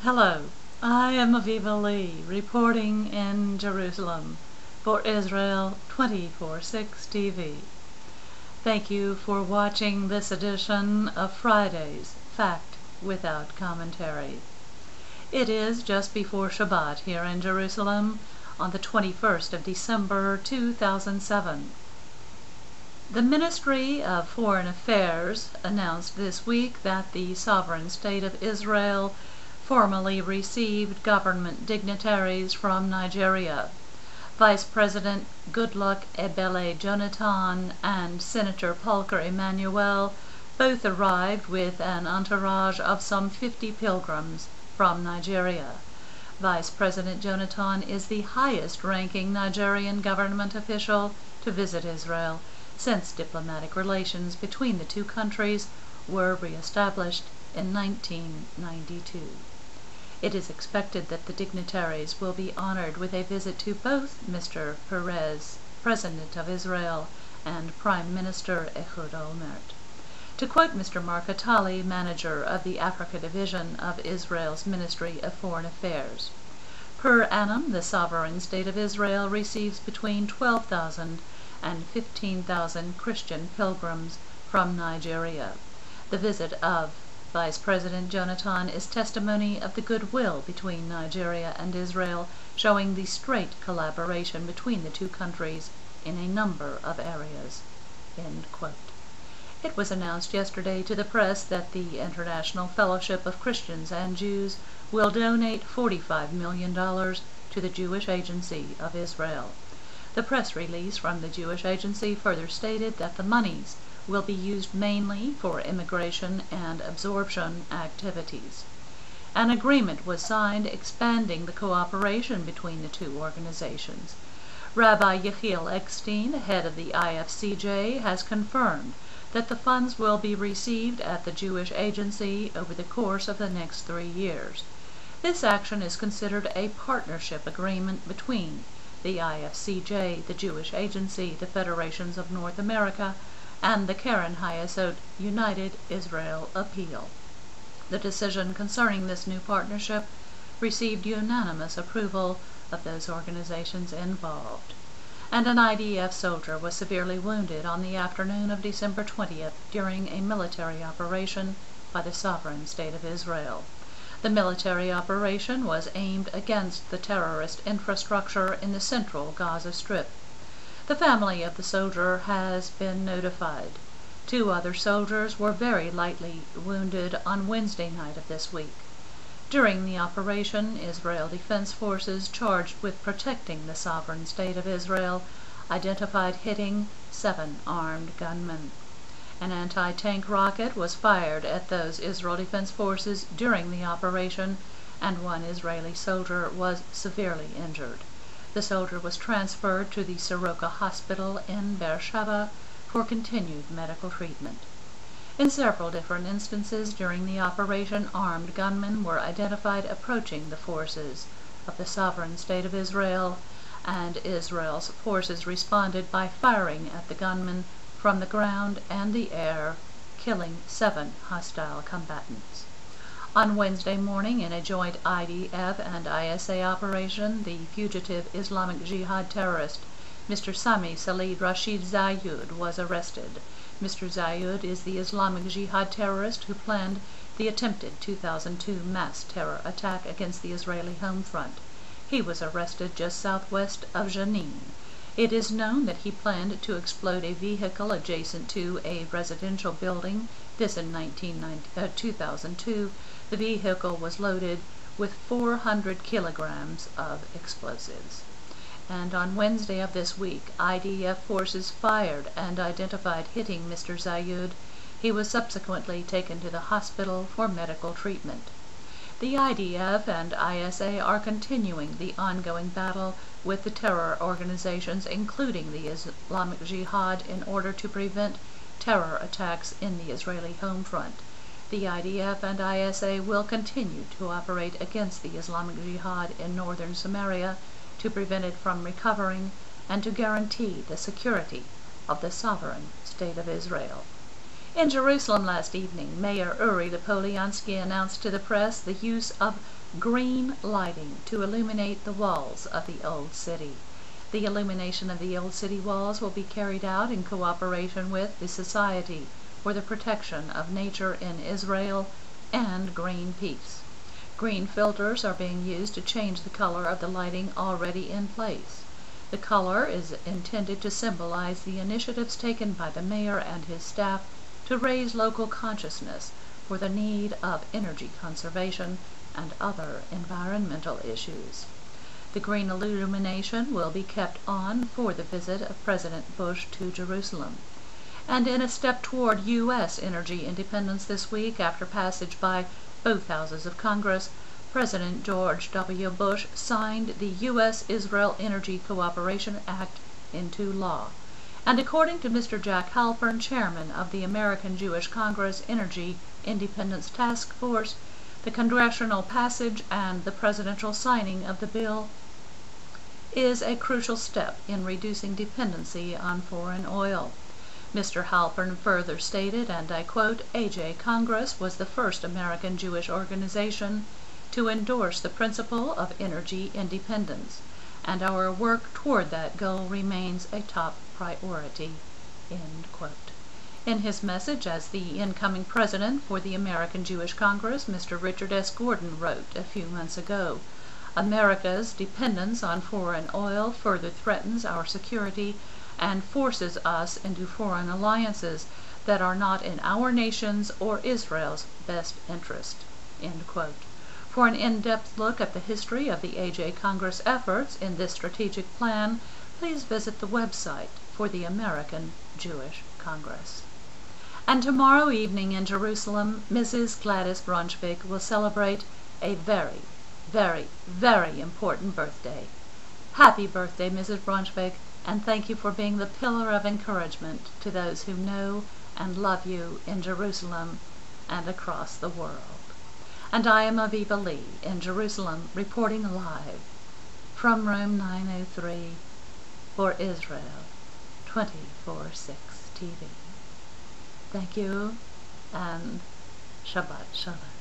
Hello, I am Aviva Lee, reporting in Jerusalem for Israel 24/6 TV. Thank you for watching this edition of Friday's Fact Without Commentary. It is just before Shabbat here in Jerusalem on the 21st of December 2007. The Ministry of Foreign Affairs announced this week that the sovereign state of Israel formally received government dignitaries from Nigeria. Vice President Goodluck Ebele Jonathan and Senator Parker Emmanuel both arrived with an entourage of some 50 pilgrims from Nigeria. Vice President Jonathan is the highest-ranking Nigerian government official to visit Israel since diplomatic relations between the two countries were re-established in 1992. It is expected that the dignitaries will be honored with a visit to both Mr. Peres, President of Israel, and Prime Minister Ehud Olmert. To quote Mr. Mark Atali, manager of the Africa Division of Israel's Ministry of Foreign Affairs, per annum the sovereign state of Israel receives between 12,000 and 15,000 Christian pilgrims from Nigeria. The visit of Vice President Jonathan is testimony of the goodwill between Nigeria and Israel, showing the straight collaboration between the two countries in a number of areas." End quote. It was announced yesterday to the press that the International Fellowship of Christians and Jews will donate $45 million to the Jewish Agency of Israel. The press release from the Jewish Agency further stated that the monies will be used mainly for immigration and absorption activities. An agreement was signed expanding the cooperation between the two organizations. Rabbi Yechiel Eckstein, head of the IFCJ, has confirmed that the funds will be received at the Jewish Agency over the course of the next 3 years. This action is considered a partnership agreement between the IFCJ, the Jewish Agency, the Federations of North America, and the Karen Hayesot United Israel Appeal. The decision concerning this new partnership received unanimous approval of those organizations involved. And an IDF soldier was severely wounded on the afternoon of December 20th during a military operation by the sovereign state of Israel. The military operation was aimed against the terrorist infrastructure in the central Gaza Strip. The family of the soldier has been notified. 2 other soldiers were very lightly wounded on Wednesday night of this week. During the operation, Israel Defense Forces charged with protecting the sovereign state of Israel identified hitting 7 armed gunmen. An anti-tank rocket was fired at those Israel Defense Forces during the operation, and 1 Israeli soldier was severely injured. The soldier was transferred to the Soroka Hospital in Beersheba for continued medical treatment. In several different instances during the operation, armed gunmen were identified approaching the forces of the sovereign state of Israel, and Israel's forces responded by firing at the gunmen from the ground and the air, killing 7 hostile combatants. On Wednesday morning, in a joint IDF and ISA operation, the fugitive Islamic Jihad terrorist Mr. Sami Salid Rashid Zayud was arrested. Mr. Zayud is the Islamic Jihad terrorist who planned the attempted 2002 mass terror attack against the Israeli home front. He was arrested just southwest of Jenin. It is known that he planned to explode a vehicle adjacent to a residential building. This in 2002. The vehicle was loaded with 400 kilograms of explosives. And on Wednesday of this week, IDF forces fired and identified hitting Mr. Zayud. He was subsequently taken to the hospital for medical treatment. The IDF and ISA are continuing the ongoing battle with the terror organizations, including the Islamic Jihad, in order to prevent terror attacks in the Israeli home front. The IDF and ISA will continue to operate against the Islamic Jihad in northern Samaria to prevent it from recovering and to guarantee the security of the sovereign state of Israel. In Jerusalem last evening, Mayor Uri Polyansky announced to the press the use of green lighting to illuminate the walls of the Old City. The illumination of the Old City walls will be carried out in cooperation with the Society for the Protection of Nature in Israel and Greenpeace. Green filters are being used to change the color of the lighting already in place. The color is intended to symbolize the initiatives taken by the mayor and his staff to raise local consciousness for the need of energy conservation and other environmental issues. The green illumination will be kept on for the visit of President Bush to Jerusalem. And in a step toward U.S. energy independence this week, after passage by both houses of Congress, President George W. Bush signed the U.S.-Israel Energy Cooperation Act into law. And according to Mr. Jack Halpern, chairman of the American Jewish Congress Energy Independence Task Force, the congressional passage and the presidential signing of the bill is a crucial step in reducing dependency on foreign oil. Mr. Halpern further stated, and I quote, "AJ Congress was the first American Jewish organization to endorse the principle of energy independence, and our work toward that goal remains a top priority." End quote. In his message as the incoming president for the American Jewish Congress, Mr. Richard S. Gordon wrote a few months ago, "America's dependence on foreign oil further threatens our security and forces us into foreign alliances that are not in our nation's or Israel's best interest." End quote. For an in-depth look at the history of the AJ Congress efforts in this strategic plan, please visit the website for the American Jewish Congress. And tomorrow evening in Jerusalem, Mrs. Gladys Braunschweig will celebrate a very, very, very important birthday. Happy birthday, Mrs. Braunschweig, and thank you for being the pillar of encouragement to those who know and love you in Jerusalem and across the world. And I am Aviva Lee in Jerusalem, reporting live from room 903 for Israel 24/6 TV. Thank you, and Shabbat Shalom.